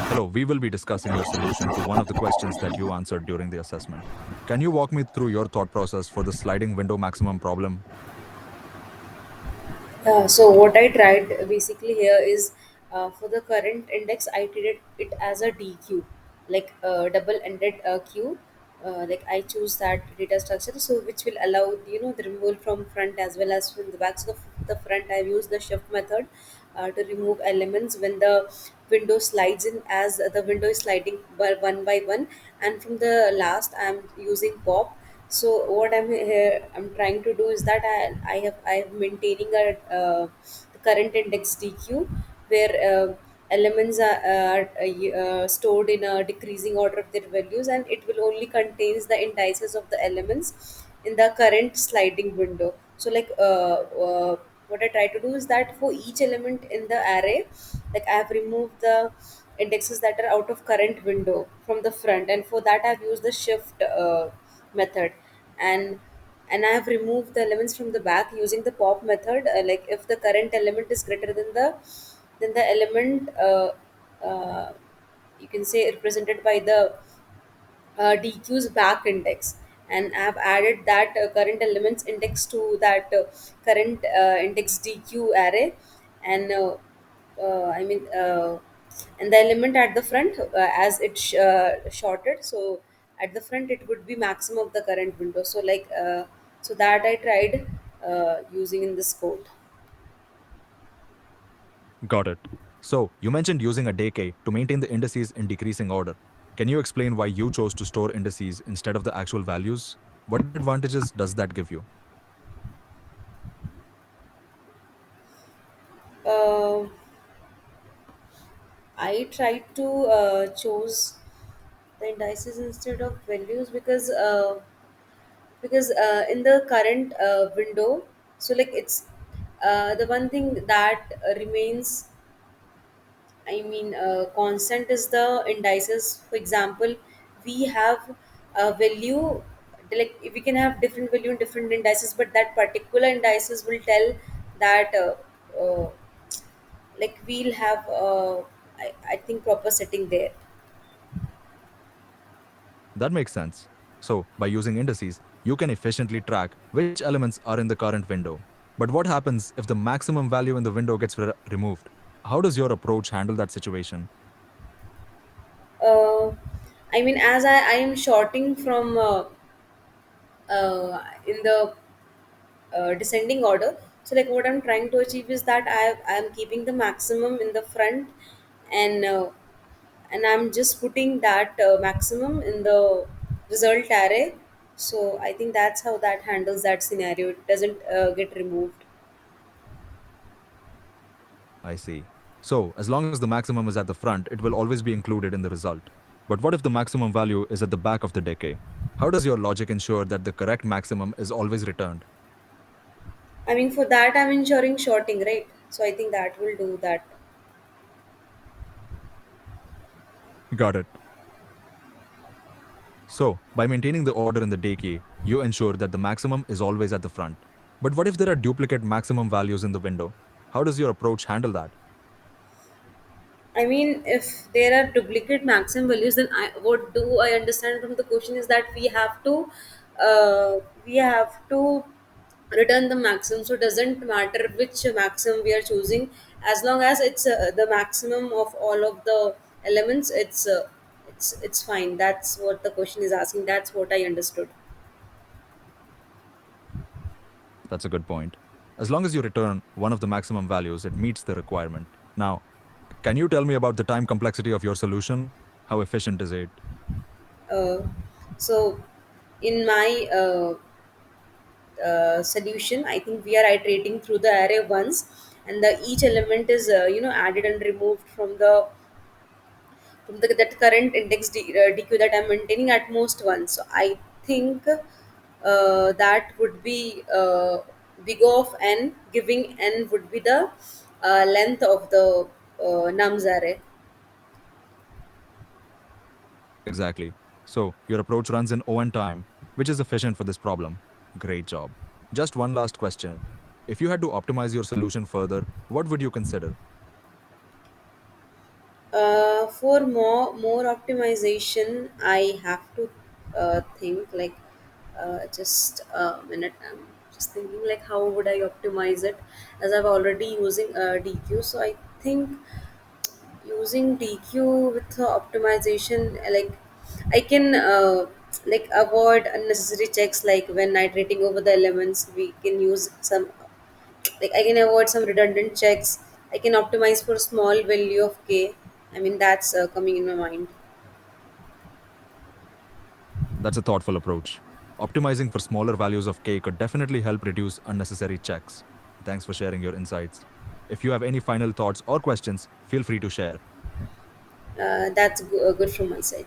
Hello, we will be discussing your solution to one of the questions that you answered during the assessment. Can you walk me through your thought process for the sliding window maximum problem? So what I tried basically here is for the current index, I treated it as a DQ, like a double-ended queue. Like I choose that data structure, so which will allow the removal from front as well as from the back. So the front, I use the shift method to remove elements when the window slides in, as the window is sliding by one, and from the last, I'm using pop. So what I'm trying to do is that I'm maintaining a the current index DQ, where elements are stored in a decreasing order of their values, and it will only contains the indices of the elements in the current sliding window. So what I try to do is that for each element in the array, like I have removed the indexes that are out of current window from the front, and for that I've used the shift method. And I have removed the elements from the back using the pop method. Like if the current element is greater than the element, uh, you can say represented by the DQ's back index, and I've added that current elements index to that current index DQ array. And I mean and the element at the front, as it shorted, so at the front it would be maximum of the current window. So that I tried using in this code. Got it. So, you mentioned using a decay to maintain the indices in decreasing order. Can you explain why you chose to store indices instead of the actual values? What advantages does that give you? uh, I tried to choose the indices instead of values because in the current window, so like it's the one thing that remains, I mean constant, is the indices. For example, we have a value, like we can have different value in different indices, but that particular indices will tell that like we'll have I think proper setting there. That makes sense. So, by using indices, you can efficiently track which elements are in the current window. But what happens if the maximum value in the window gets removed? How does your approach handle that situation? uh, I mean, as I am shorting from in the descending order. So like what I'm trying to achieve is that I'm keeping the maximum in the front, and I'm just putting that maximum in the result array. So I think that's how that handles that scenario. It doesn't get removed. I see. So, as long as the maximum is at the front, it will always be included in the result. But what if the maximum value is at the back of the decay? How does your logic ensure that the correct maximum is always returned? I mean, for that I'm ensuring shorting, right? So I think that will do that. Got it. So, by maintaining the order in the decay, you ensure that the maximum is always at the front. But what if there are duplicate maximum values in the window? How does your approach handle that? I mean, if there are duplicate maximum values, then what do I understand from the question is that we have to return the maximum. So it doesn't matter which maximum we are choosing, as long as it's the maximum of all of the elements. It's fine. That's what the question is asking. That's what I understood. That's a good point. As long as you return one of the maximum values, it meets the requirement. Now, can you tell me about the time complexity of your solution? How efficient is it? Uh, so in my solution, I think we are iterating through the array once, and the each element is added and removed from that current index DQ that I'm maintaining at most once. So I think that would be big of n, giving n would be the length of the nums array. Exactly. So, your approach runs in O(n) time, which is efficient for this problem. Great job. Just one last question. If you had to optimize your solution further, what would you consider? For more optimization, I have to think like just a minute. I'm just thinking like how would I optimize it, as I've already using DQ. So I think using DQ with optimization, like I can like avoid unnecessary checks. Like when iterating over the elements, we can use some, like I can avoid some redundant checks. I can optimize for small value of k. I mean that's coming in my mind. That's a thoughtful approach. Optimizing for smaller values of k could definitely help reduce unnecessary checks. Thanks for sharing your insights. If you have any final thoughts or questions, feel free to share. That's good from my side.